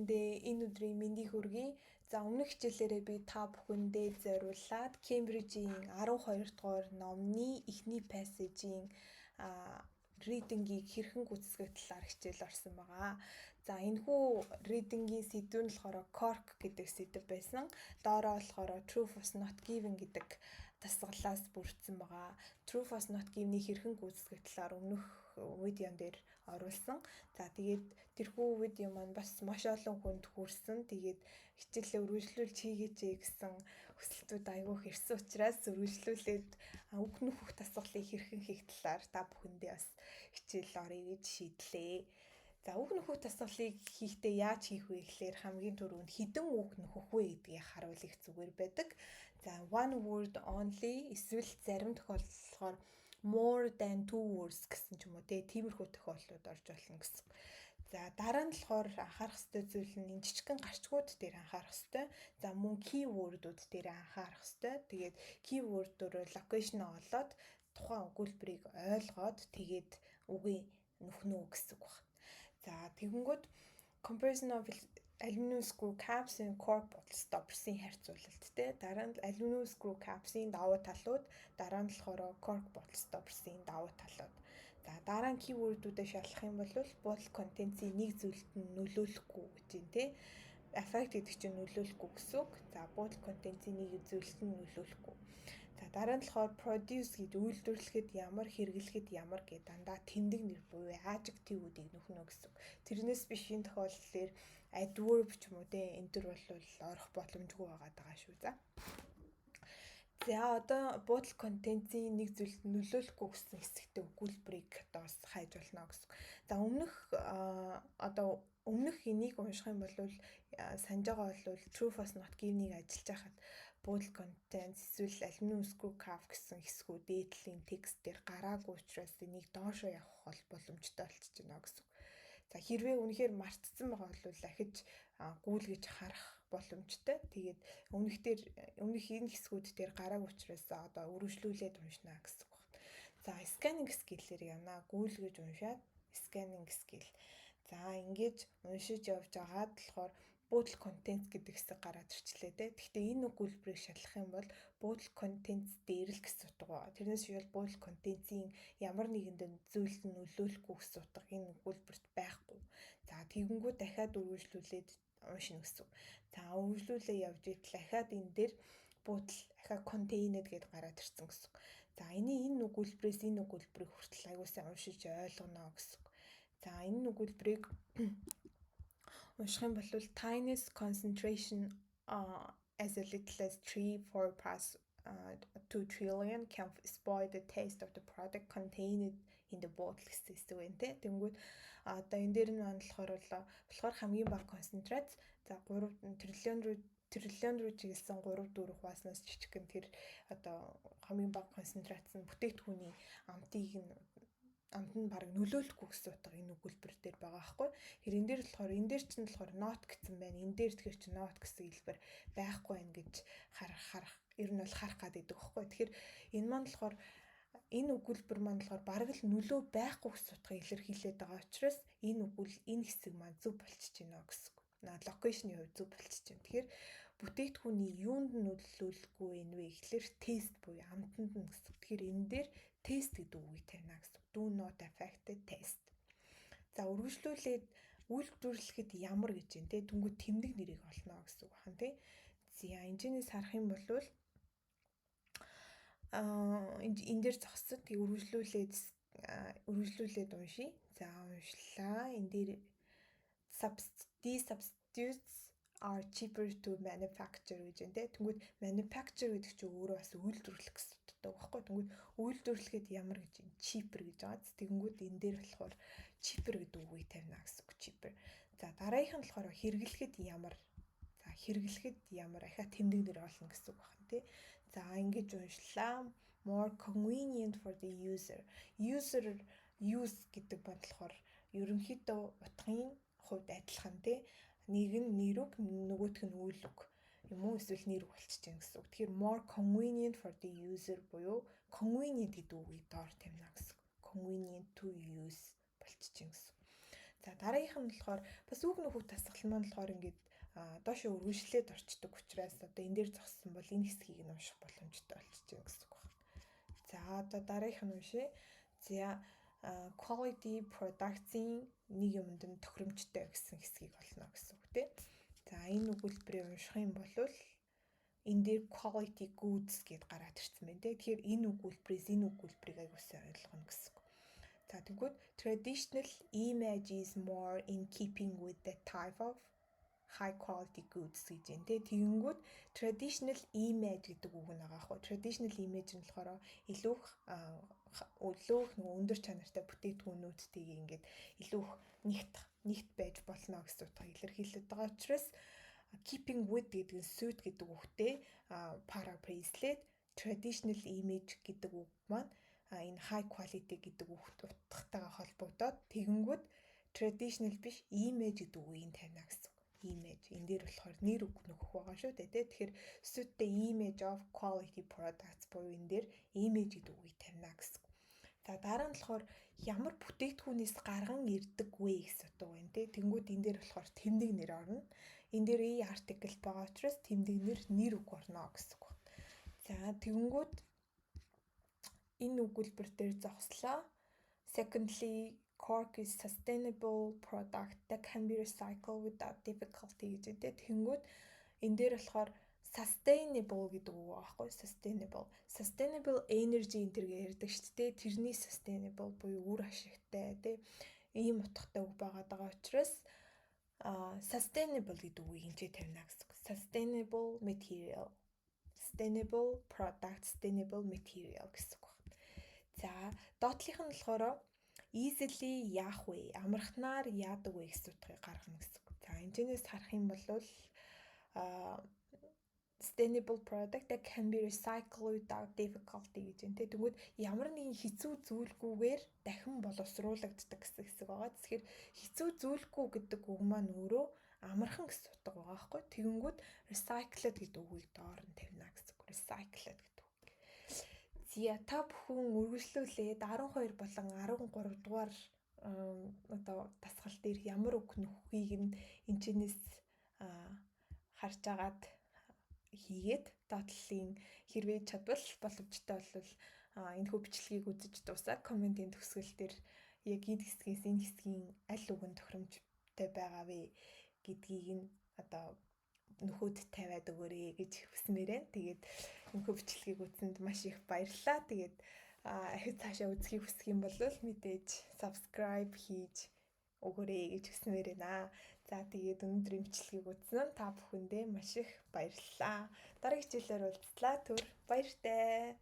Энэ өдрийн мэндийг хүргэе. За өмнөх хичээлээрээ би та бүхэндээ зориуллаад Кембрижийн 12 дугаар номны эхний пассажийн reading-ийг хэрхэн гүйцэтгэх талаар хичээл орсон байгаа. За энэхүү reading-ийн сэдв нь болохоор cork гэдэг сэдв байсан. Доороо болохоор true was not given гэдэг дасгалаас бүрдсэн байгаа. True was not given-ийг хэрхэн гүйцэтгэх талаар өмнөх видеон дээр оруулсан. За тэгээд тэрхүү видео маань бас маш олон хүнд хүрсэн. Тэгээд хичээлээ үргэлжлүүлж хийгээч гэсэн хүсэлтүүд айгүйх ирсэн учраас үргэлжлүүлээд үг нөхөх дасгалыг хэрхэн хийх талаар та бүхэндээ бас хичээл орё гэж шийдлээ. За үг нөхөх дасгалыг хийхдээ яаж хийх вэ гэхээр хамгийн түрүүнд хідэн үг нөхөх вэ гэдгийг харуул их зүгээр байдаг. За one word only эсвэл зарим тохиолдолд more than two words гэсэн ч юм уу тиймэрхүү тохиолдлууд орж болно гэсэн. За дараа нь болохоор анхаарах ёстой зүйл нь энэ жижигхэн гарчгууд дээр анхаарах ёстой. За мөн keyword-ууд дээр анхаарах ёстой. Тэгээд keyword дээр location олоод тухайн өгүүлбэрийг ойлгоод тэгээд үгийг нөхнө гэсэн үг байна. За тэгэнгүүт comparison of aluminum screw caps-ийн cork bottle stoppers-ийн харьцуулалт те. Дараа нь aluminum screw caps-ийн давуу талууд, дараа нь болохоор cork bottle stoppers-ийн давуу талууд. За дараа нь keyword-үүдээ шалгах юм бол bottle contents-ийн нэг зүйлд нь нөлөөлөхгүй гэж юм те. Affect гэдэг чинь нөлөөлөхгүй гэсэн үг. За bottle contents-ийн нэг зүйлд нь нөлөөлөхгүй. За дараа нь болохоор produce гэж үйлдвэрлэхэд ямар, хэрэглэхэд ямар гэдэг дандаа тэмдэг нэр буюу adjective-үүдийг нөхнө гэсэн үг. Тэрнээс биш энэ тохиолдолд adverb ч юм уу те энэ төр бол орох боломжгүй байгаа шүү за. За одоо bottle contents-ийн нэг зүйлд нөлөөлөхгүй гэсэн хэсэгтээ өгүүлбэрийг одоо бас хайж болно гэсэн. За өмнөх энийг унших юм бол санаж байгаа бол true was not given-ийг ажиллаж байхад bottle contents эсвэл aluminum screw cap гэсэн хэсгүүд дээдлийн текст дээр гараагүй учраас энийг доошоо явах бол боломжтой болчихж байна гэсэн. За хэрвээ үнэхээр мартсан байгаа бол ахиж гүйлгэж харах боломжтой. Тэгээд өмнөх энэ хэсгүүд дээр гараагүй учраас одоо үргэлжлүүлээд уншина гэсэн үг байна. За scanning skill-ээр явна. Гүйлгэж уншаад scanning skill. За ингэж уншиж явж байгаад болохоор bottle contents гэдэг хэсэг гараад ирчлээ те. Гэхдээ энэ өгүүлбэрийг шалгах юм бол bottle contents дээр л гэсэн утга байна. Тэрнээс шийдэл bottle contents-ийн ямар нэгэн зүйлд нь нөлөөлөхгүй гэсэн утга энэ өгүүлбэрт байхгүй. За тэгэнгүүт дахиад үргэлжлүүлээд уншина гэсэн. За үргэлжлүүлээ явж итэл дахиад энэ дээр bottle дахиад contained гэдээ гараад ирсэн гэсэн. За энэ өгүүлбэрээс энэ өгүүлбэрийг хүртэл аягүй сайн уншиж ойлгоно гэсэн. За энэ өгүүлбэрийг унших юм бол tiniest concentration as little as 3-4 parts to trillion can spoil the taste of the product contained in the bottle гэсэн үг те. Тэнгүүд одоо энэ дээр нь болохоор хамгийн бага концентрац за 3 триллион руу чиглэсэн 3-4 хуваснаас жижигхэн тэр одоо хамгийн бага концентрац нь бүтээгдэхүүний амт нь баг нөлөөлөхгүй гэсэн утга энэ өгүүлбэр дээр байгаа байхгүй. Тэгэхээр энэ дээр чинь not гэсэн байна. Энэ дээр тэгэхээр чи not гэсэн хэлбэр байхгүй байх гэж харах ер нь бол харах гэдэг байхгүй. Тэгэхээр энэ маань болохоор энэ өгүүлбэр маань болохоор бараг л нөлөө байхгүй гэсэн утгыг илэрхийлээд байгаа учраас энэ хэсэг маань зөв болчихж байна гэсэн. Локейшны хувьд зөв болчихж байна. Тэгэхээр бүтээгдэхүүний юунд нөлөөлөхгүй вэ гэхэлэр тест буюу амтанд нь гэсэн. Тэгэхээр энэ дээр тест гэдэг үгийг тавина гэсэн. Do not affect the taste. За үргэлжлүүлээд үйлдвэрлэхэд ямар гэж юм те түнгүй тэмдэг нэрийг олно гэсэн үг байна те. За энэчнээс харах юм бол энэ дээр зогссон. Тэг үргэлжлүүлээд уншия. За уншлаа. Энэ дээр these substitutes are cheaper to manufacture гэж байна те. Тэнгүүд manufacture гэдэг чинь өөрөө бас үйлдвэрлэх гэсэн утгатай байхгүй. Тэнгүүд үйлдвэрлэхэд ямар гэж юм cheaper гэж байгаа. Тэгэнгүүт энэ дээр болохоор cheaper гэдэг үгийг тавина гэсэн үг cheaper. За дараагийнх нь болохоор хэрэглэхэд ямар. За хэрэглэхэд ямар ахаа тэмдэг нэр олно гэсэн үг байна тий. За ингэж уншлаа. More convenient for the user. User use гэдэг бодлохоор ерөнхийдөө утгын хувьд адилхан тий. Нэг нь нэр үг, нөгөөх нь үйл үг юм уу эсвэл нэр болчихж байна гэсэн үг. Тэгэхээр more convenient for the user буюу convenient гэдэг үгийг доор тавина гэсэн. Convenient to use болчихж байна гэсэн. За дараагийнх нь болохоор бас үг нөхөд тасгал маань болохоор ингээд доош өргөжлээд орчдөг учраас одоо энэ дээр зогссон бол энэ хэсгийг нь унших боломжтой болчихж байна гэсэн үг байна. За одоо дараагийнх нь уншия. За quality products-ийн нэг юмд нь тохиромжтой гэсэн хэсгийг олно гэсэн үг тийм. За энэ өгүүлбэрийг унших юм бол энэ дээр quality goods гэд гараад ирсэн байна тийм. Тэгэхээр энэ өгүүлбэрээс энэ өгүүлбэрийг аягүй сайн ойлгоно гэсэн үг. За тэгвэл traditional image is more in keeping with the type of high quality goods гэж юм те. Тэгэнгүүт traditional image гэдэг үг нь байгаа хгүй. Traditional image нь болохоор илүү өндөр чанартай бүтээгдэхүүнүүдтэйг ингээд илүү нэгт байж болно гэсэн утгаар илэрхийлээд байгаа учраас keeping with гэдэг нь suit гэдэг үгтэй paraphrase-лээд traditional image гэдэг үг маань энэ high quality гэдэг үгт утгатайгаа холбогдоод тэгэнгүүт traditional биш image гэдэг үгийг тавина гэсэн. Image энэ дээр болохоор нэр үг нөхөх байгаа шүү дээ тий. Тэгэхээр suit-тэй image of quality products буюу энэ дээр image гэдэг үгийг тавина гэсэн. За дараа нь болохоор ямар бүтээгдэхүүнээс гарган ирдэг вэ гэсэн утга байна тий. Тэнгүүд энэ дээр болохоор тэмдэг нэр орно. Энэ дээр и артикл байгаа учраас тэмдэг нэр үг орно гэсэн үг. За тэгэнгүүт энэ өгүүлбэр дээр зогслоо. Secondly, cork is sustainable product that can be recycled without difficulty гэж дээ. Тэнгүүд энэ дээр болохоор sustainable гэдэг үг байхгүй sustainable. Sustainable energy энэ төр ярьдаг шүү дээ. Тэрний sustainable буюу үр ашигтай тий. Ийм утгатай үг байгаа учраас sustainable гэдэг үгийг энэ тавина гэсэн. Sustainable material. Sustainable product, sustainable material гэсэн үг. За доотлих нь болохоор easily яах вэ? Амархнаар яадаг вэ гэсэн утгыг гаргана гэсэн. За энэчнээс харах юм бол sustainable product that can be recycled without difficulty гэж энэ тэгвэл ямар нэгэн хэцүү зүйлгүйгээр дахин боловсруулагддаг гэсэн хэсэг байгаа. Тэгэхээр хэцүү зүйлгүй гэдэг үг маань өөрөө амархан гэсэн утга байгаа байхгүй. Тэгэнгүүт recycled гэдэг үгийг доор нь тавина гэсэн. Recycled гэдэг үг. Зя та бүхэн үргэлжлүүлээд 12 болон 13 дугаар одоо дасгал дээр ямар үг нөхөхийг нь энэчнээс харж агаад хийгээд доотлолын хэрвээ чадвал боломжтой бол энэ хүү бичлэгийг үзэж дуусаад комментийн төгсгөл дээр яг энэ хэсгээс энэ хэсгийн аль үг нь тохиромжтой байгаа вэ гэдгийг нь одоо нөхөд тавиад өгөөрэй гэж хүснээр байна. Тэгээд энэ хүү бичлэгийг үзсэнд маш их баярлалаа. Тэгээд ахиц цаашаа үзхийг хүсэх юм бол мэдээж subscribe хийж өгөөрэй гэж хүснээр байна. За тэгээд өнөөдрийн бичлэгийг үзсэн та бүхэндээ маш их баярлалаа. Дараагийн хичээлээр уулзлаа. Түр баяртай.